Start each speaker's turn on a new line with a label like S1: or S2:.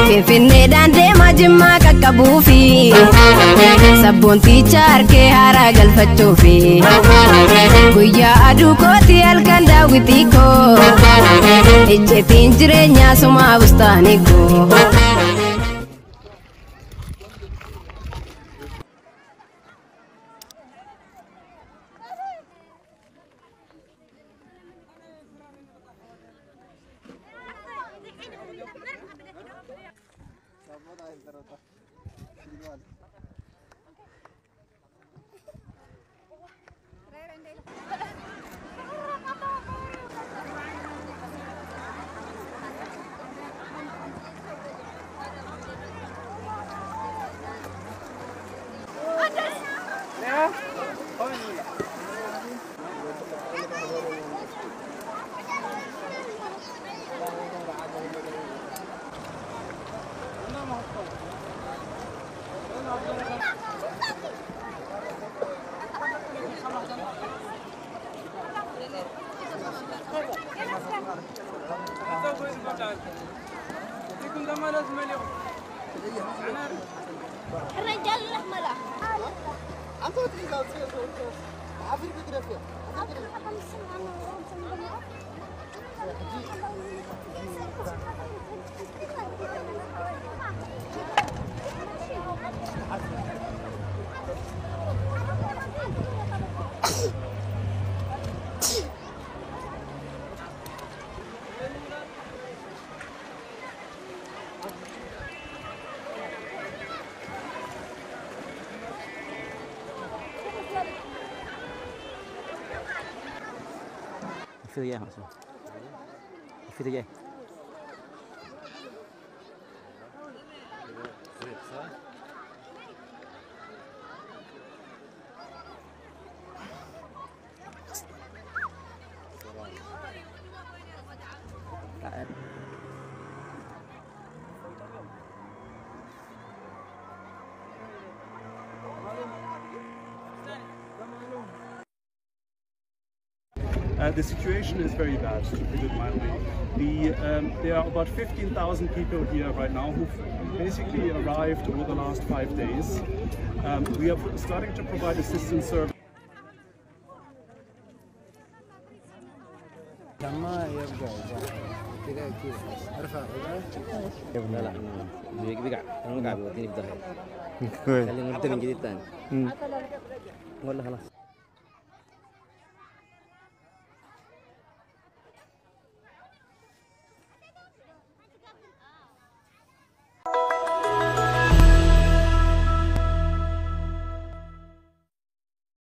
S1: Finfinnee daandee majimmaa qaqqabuufi sabboonticha harkee haaraa galfachuufi guyyaa aduu kooti halkan daawwitii koo ijjeetiin jireenyaa sumaa bustaanii koo.
S2: الرجال الأحمر أنت تقول عافية بجرافيا
S3: في رجال في رجال
S4: The situation is very bad, to put it mildly. There are about 15,000 people here right now who've basically arrived over the last 5 days. We are starting to provide assistance service.
S3: خلينا نرتب من جديد ثاني ولا خلاص